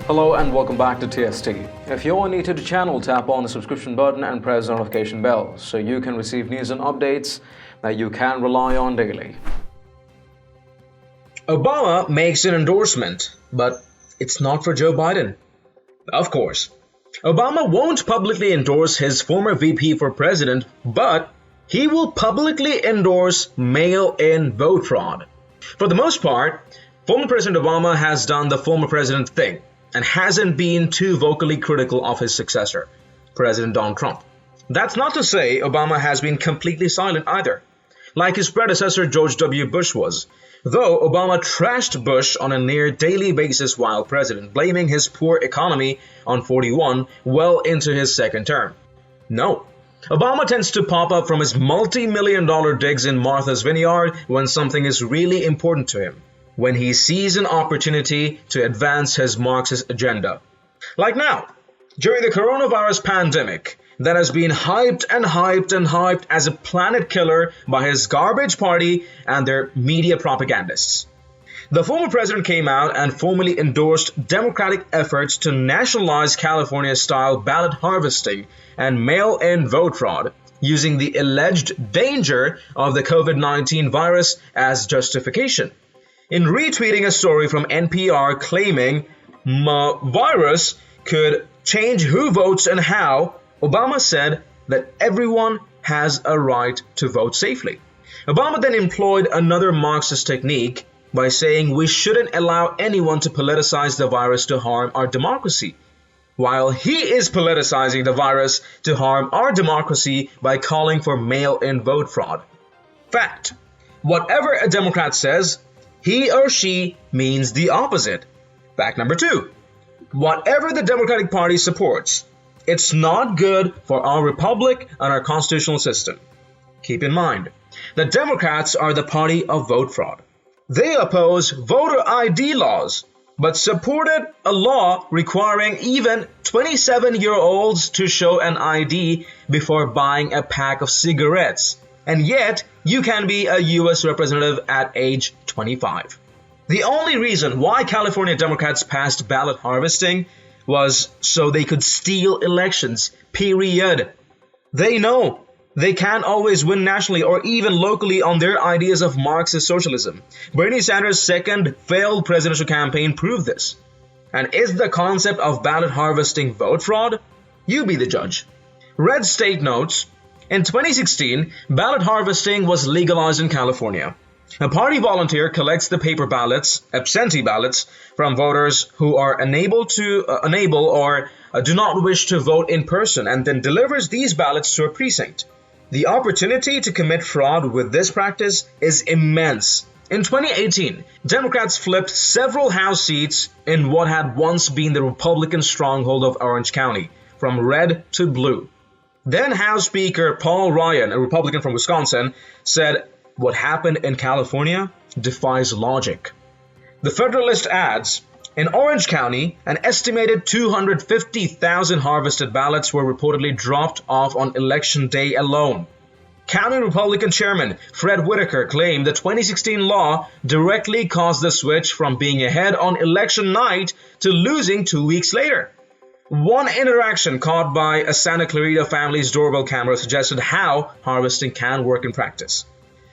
Hello and welcome back to TST. If you're new to the channel, tap on the subscription button and press the notification bell so you can receive news and updates that you can rely on daily. Obama makes an endorsement, but it's not for Joe Biden. Of course. Obama won't publicly endorse his former VP for president, but he will publicly endorse mail-in vote fraud. For the most part, former President Obama has done the former president thing and hasn't been too vocally critical of his successor, President Donald Trump. That's not to say Obama has been completely silent either, like his predecessor George W. Bush was, though Obama trashed Bush on a near daily basis while president, blaming his poor economy on 41 well into his second term. No. Obama tends to pop up from his multi-million-dollar digs in Martha's Vineyard when something is really important to him, when he sees an opportunity to advance his Marxist agenda. Like now, during the coronavirus pandemic that has been hyped and hyped and hyped as a planet killer by his garbage party and their media propagandists. The former president came out and formally endorsed Democratic efforts to nationalize California-style ballot harvesting and mail-in vote fraud, using the alleged danger of the COVID-19 virus as justification. In retweeting a story from NPR claiming virus could change who votes and how, Obama said that everyone has a right to vote safely. Obama then employed another Marxist technique by saying we shouldn't allow anyone to politicize the virus to harm our democracy, while he is politicizing the virus to harm our democracy by calling for mail-in vote fraud. Fact: whatever a Democrat says, he or she means the opposite. Fact number 2. Whatever the Democratic Party supports, it's not good for our republic and our constitutional system. Keep in mind, the Democrats are the party of vote fraud. They oppose voter ID laws, but supported a law requiring even 27-year-olds to show an ID before buying a pack of cigarettes. And yet, you can be a U.S. representative at age 25. The only reason why California Democrats passed ballot harvesting was so they could steal elections, period. They know they can't always win nationally or even locally on their ideas of Marxist socialism. Bernie Sanders' second failed presidential campaign proved this. And is the concept of ballot harvesting vote fraud? You be the judge. Red State notes, in 2016, ballot harvesting was legalized in California. A party volunteer collects the paper ballots, absentee ballots, from voters who are unable or do not wish to vote in person and then delivers these ballots to a precinct. The opportunity to commit fraud with this practice is immense. In 2018, Democrats flipped several House seats in what had once been the Republican stronghold of Orange County, from red to blue. Then House Speaker Paul Ryan, a Republican from Wisconsin, said, "What happened in California defies logic." The Federalist adds, in Orange County, an estimated 250,000 harvested ballots were reportedly dropped off on Election Day alone. County Republican Chairman Fred Whitaker claimed the 2016 law directly caused the switch from being ahead on election night to losing 2 weeks later. One interaction caught by a Santa Clarita family's doorbell camera suggested how harvesting can work in practice.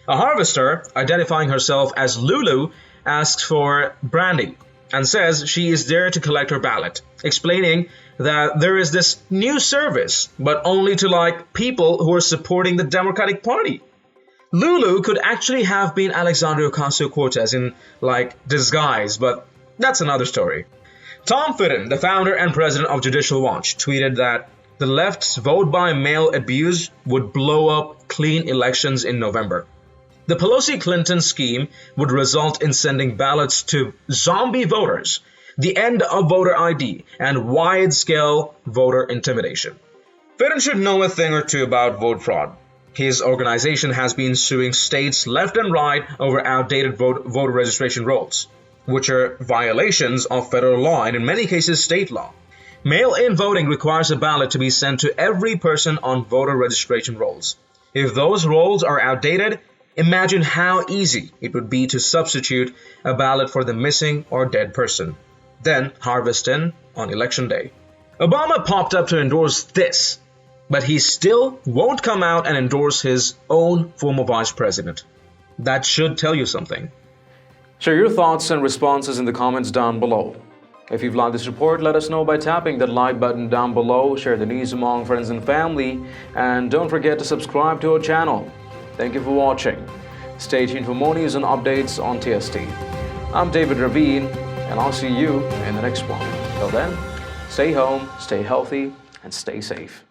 A harvester, identifying herself as Lulu, asks for brandy and says she is there to collect her ballot, explaining that there is this new service, but only to people who are supporting the Democratic Party. Lulu could actually have been Alexandria Ocasio-Cortez in disguise, but that's another story. Tom Fitton, the founder and president of Judicial Watch, tweeted that the left's vote-by-mail abuse would blow up clean elections in November. The Pelosi-Clinton scheme would result in sending ballots to zombie voters, the end of voter ID, and wide-scale voter intimidation. Fitton should know a thing or two about vote fraud. His organization has been suing states left and right over outdated voter registration rolls, which are violations of federal law and in many cases state law. Mail-in voting requires a ballot to be sent to every person on voter registration rolls. If those rolls are outdated, Imagine how easy it would be to substitute a ballot for the missing or dead person, then harvest in on election day. Obama popped up to endorse this, but he still won't come out and endorse his own former vice president. That should tell you something. Share your thoughts and responses in the comments down below. If you've liked this report, let us know by tapping that like button down below, share the news among friends and family, and don't forget to subscribe to our channel. Thank you for watching. Stay tuned for more news and updates on TST. I'm David Ravine, and I'll see you in the next one. Till then, stay home, stay healthy, and stay safe.